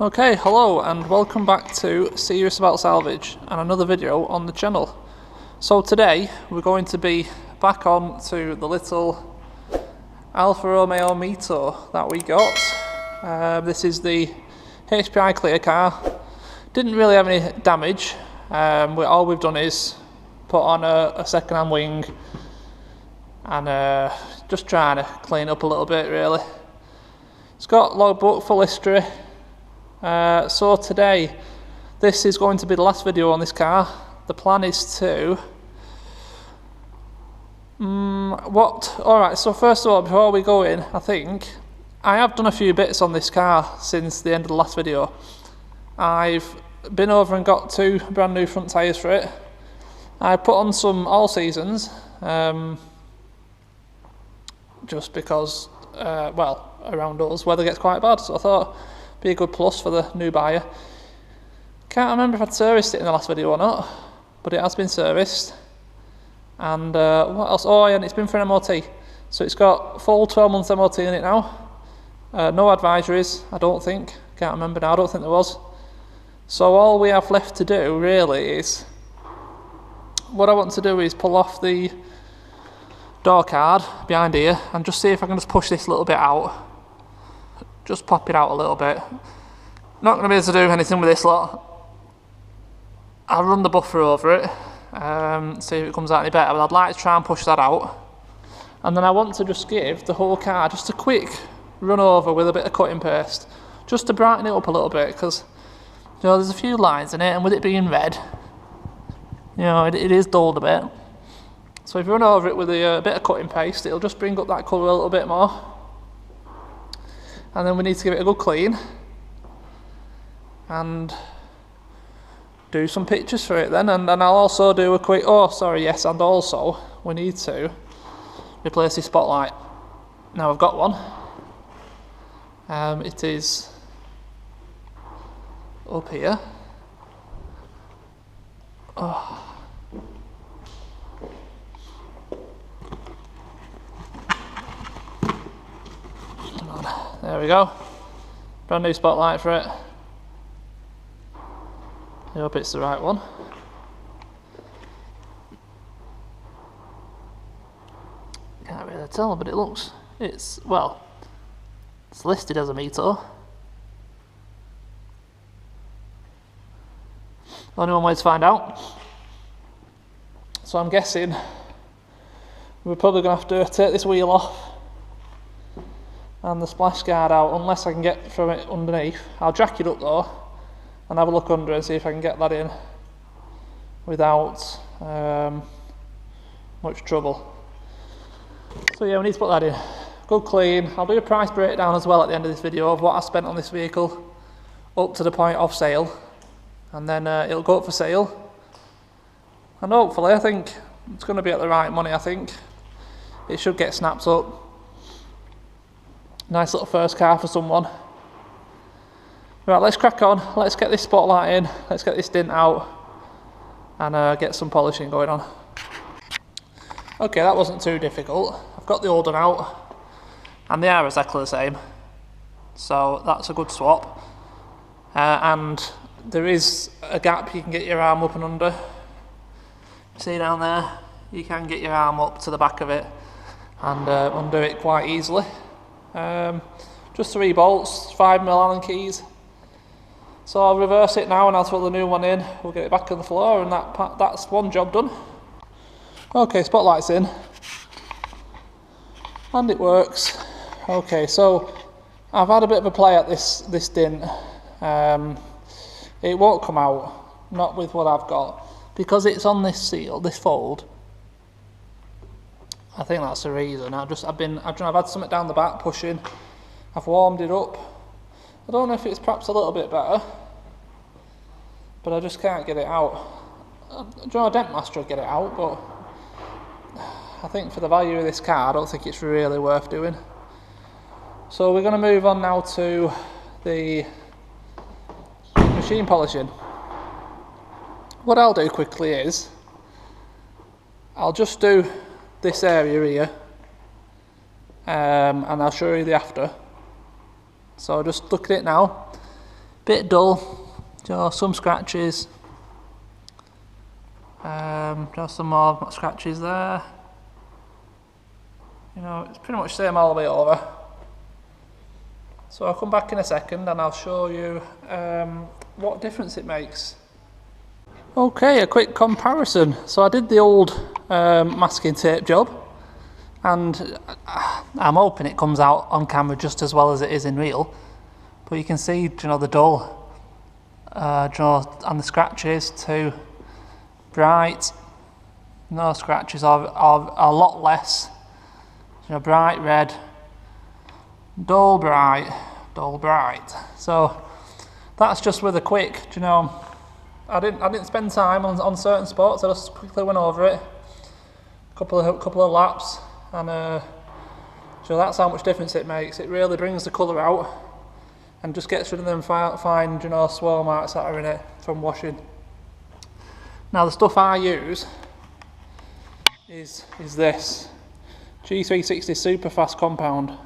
Okay, hello and welcome back to Serious About Salvage and another video on the channel. So today we're going to be back on to the little Alfa Romeo Mito that we got. This is the HPI clear car. Didn't really have any damage. All we've done is put on a second-hand wing and just trying to clean up a little bit really. It's got logbook, full history. So today, this is going to be the last video on this car. The plan is to... Alright, so first of all, before we go in, I have done a few bits on this car since the end of the last video. I've been over and got 2 brand new front tyres for it. I put on some all-seasons, just because, around us, weather gets quite bad, so I thought be a good plus for the new buyer. Can't remember if I'd serviced it in the last video or not, but it has been serviced. And what else? Oh yeah, and it's been for an MOT. So it's got full 12 months MOT in it now. No advisories, I don't think. Can't remember now, I don't think there was. So all we have left to do really is, what I want to do is pull off the door card behind here and just see if I can just push this a little bit out. Just pop it out a little bit. Not going to be able to do anything with this lot. I'll run the buffer over it, see if it comes out any better, but I'd like to try and push that out. And then I want to just give the whole car just a quick run over with a bit of cutting paste, just to brighten it up a little bit, because there's a few lines in it, and with it being red, it is dulled a bit. So if you run over it with a bit of cutting paste, it'll just bring up that colour a little bit more. And then we need to give it a good clean and do some pictures for it then, and I'll also do a quick, and also we need to replace the spotlight. Now I've got one. It is up here. There we go. Brand new spotlight for it. I hope it's the right one. Can't really tell, but it's listed as a Mito. Only one way to find out. So I'm guessing we're probably going to have to take this wheel off and the splash guard out, unless I can get from it underneath. I'll jack it up though and have a look under and see if I can get that in without much trouble. So yeah, we need to put that in. Good clean. I'll do a price breakdown as well at the end of this video of what I spent on this vehicle up to the point of sale, and then it'll go up for sale, and hopefully I think it's going to be at the right money. I think it should get snapped up. Nice little first car for someone. Right, let's crack on. Let's get this spotlight in. Let's get this dint out and get some polishing going on. Okay, that wasn't too difficult. I've got the old one out and they are exactly the same. So that's a good swap. And there is a gap you can get your arm up and under. See down there? You can get your arm up to the back of it and undo it quite easily. Just 3 bolts, 5mm Allen keys. So I'll reverse it now and I'll throw the new one in. We'll get it back on the floor and that's one job done. Okay, spotlight's in. And it works. Okay, so I've had a bit of a play at this dint. It won't come out, not with what I've got, because it's on this seal, this fold. I think that's the reason. I've had something down the back pushing. I've warmed it up. I don't know if it's perhaps a little bit better, but I just can't get it out. A dent master will get it out, but I think for the value of this car, I don't think it's really worth doing. So we're going to move on now to the machine polishing. What I'll do quickly is I'll just do this area here and I'll show you the after. So just look at it now. bit dull, just some scratches, just some more scratches there. You know, it's pretty much the same all the way over. So I'll come back in a second and I'll show you what difference it makes. Okay, a quick comparison. So I did the old masking tape job, and I'm hoping it comes out on camera just as well as it is in real. But you can see, you know, the dull, you know, and the scratches too bright. No scratches are a lot less. You know, bright red, dull bright, dull bright. So that's just with a quick. You know, I didn't spend time on certain spots. I just quickly went over it, couple of laps, and so that's how much difference it makes. It really brings the colour out and just gets rid of them fine, you know, swirl marks that are in it from washing. Now the stuff I use is this G360 super fast compound.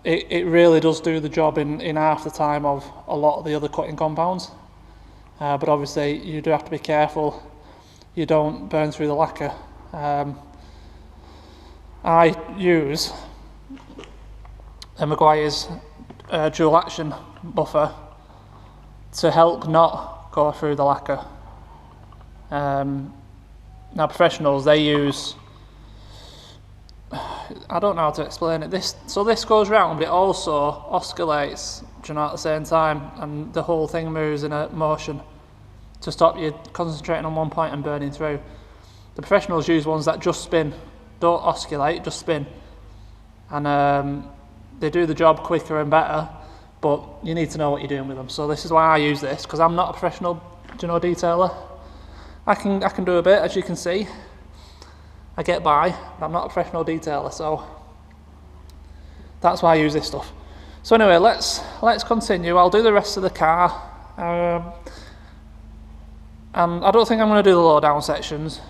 It really does do the job in half the time of a lot of the other cutting compounds. But obviously you do have to be careful you don't burn through the lacquer. I use a Maguire's dual action buffer to help not go through the lacquer. Now professionals, they use, I don't know how to explain it. This goes round, but it also oscillates, you know, at the same time, and the whole thing moves in a motion to stop you concentrating on one point and burning through. The professionals use ones that just spin, don't oscillate, just spin, and they do the job quicker and better. But you need to know what you're doing with them. So this is why I use this, because I'm not a professional, you know, detailer. I can do a bit, as you can see. I get by, but I'm not a professional detailer, so that's why I use this stuff. So anyway, let's continue. I'll do the rest of the car, and I don't think I'm going to do the low down sections.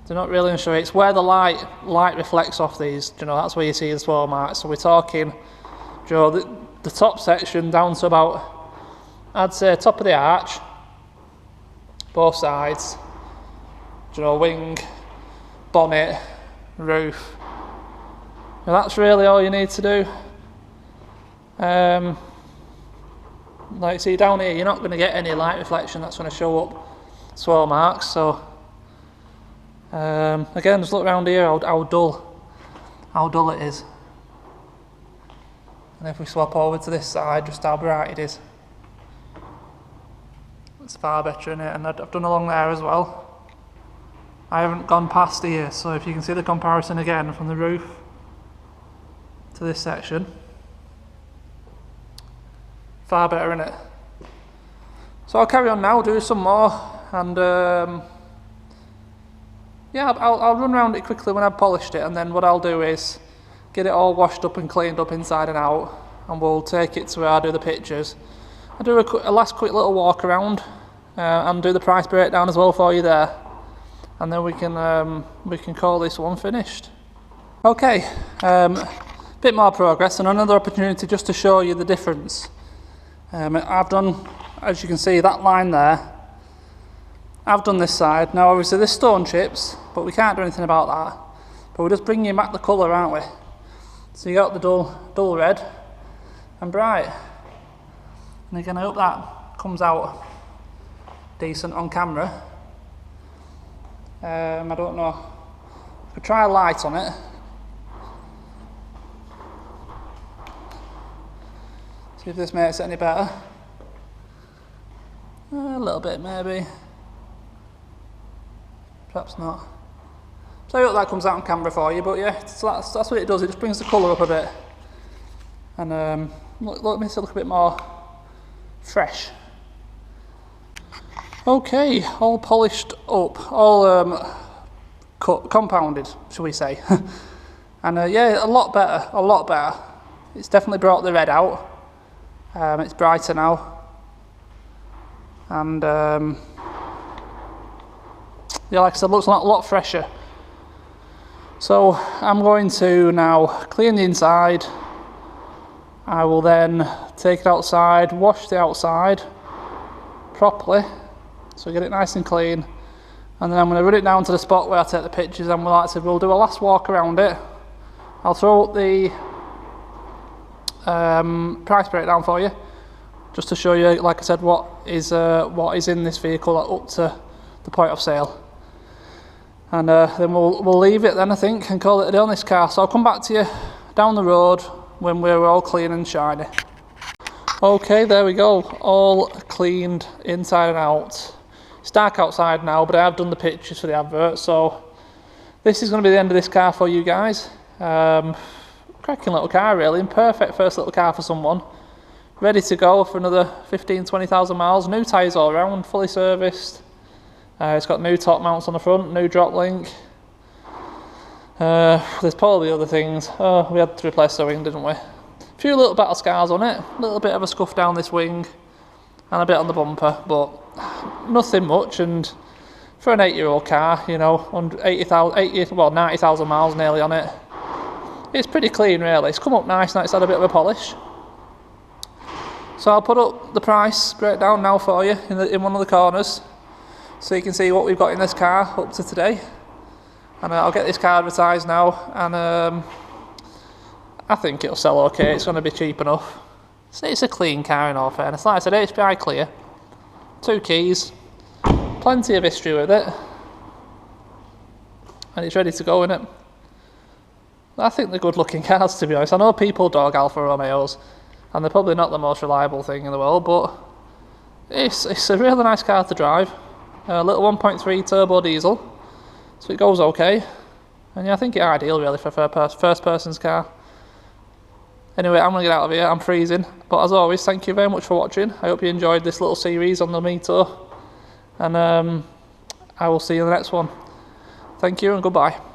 They're not really sure. It's where the light reflects off these. You know, that's where you see the swirl marks. So we're talking, you know, the top section down to about, I'd say, top of the arch, both sides. You know, wing, bonnet, roof. Now that's really all you need to do. Like, see down here, you're not going to get any light reflection that's going to show up swirl marks. So again, just look around here how dull it is. And if we swap over to this side, just how bright it is. It's far better in it, and I've done along there as well. I haven't gone past here, so if you can see the comparison again from the roof to this section, far better in it. So I'll carry on now, do some more, and yeah, I'll run around it quickly when I've polished it, and then what I'll do is get it all washed up and cleaned up inside and out, and we'll take it to where I do the pictures. I'll do a last quick little walk around and do the price breakdown as well for you there. And then we can call this one finished. Okay, bit more progress and another opportunity just to show you the difference. I've done, as you can see, that line there. I've done this side. Now obviously there's stone chips, but we can't do anything about that. But we're just bringing back the colour, aren't we? So you got the dull red and bright. And again, I hope that comes out decent on camera. I don't know. I could try a light on it. See if this makes it any better. A little bit maybe. Perhaps not. So I hope that comes out on camera for you, but yeah, so that's what it does. It just brings the colour up a bit. And look, makes it look a bit more fresh. Okay, all polished up, all compounded, shall we say. And yeah, a lot better. It's definitely brought the red out. It's brighter now. And yeah, like I said, looks a lot fresher. So I'm going to now clean the inside, I will then take it outside, wash the outside properly, so get it nice and clean, and then I'm going to run it down to the spot where I take the pictures, and we'll do a last walk around it. I'll throw up the price breakdown for you, just to show you, like I said, what is in this vehicle up to the point of sale. And then we'll leave it then, I think, and call it a day on this car. So I'll come back to you down the road when we're all clean and shiny. Okay, there we go, all cleaned inside and out. It's dark outside now, but I have done the pictures for the advert, so this is going to be the end of this car for you guys. Cracking little car really, and perfect first little car for someone. Ready to go for another 15-20,000 miles, new tyres all around, fully serviced. It's got new top mounts on the front, new drop link. There's probably other things. Oh, we had to replace the wing, didn't we? A few little battle scars on it, a little bit of a scuff down this wing, and a bit on the bumper, but nothing much. And for an 8-year-old car, you know, 90,000 miles nearly on it, it's pretty clean really. It's come up nice now, it's had a bit of a polish. So I'll put up the price breakdown now for you in one of the corners, so you can see what we've got in this car up to today. And I'll get this car advertised now, and I think it'll sell okay. It's going to be cheap enough. It's a clean car in all fairness. Like I said, HPI clear, 2 keys, plenty of history with it, and it's ready to go in it. I think they're good looking cars, to be honest. I know people dog Alfa Romeos, and they're probably not the most reliable thing in the world, but it's a really nice car to drive. A little 1.3 turbo diesel, so it goes okay. And yeah, I think it's ideal really for a first person's car. Anyway, I'm going to get out of here, I'm freezing. But as always, thank you very much for watching. I hope you enjoyed this little series on the Mito. And I will see you in the next one. Thank you and goodbye.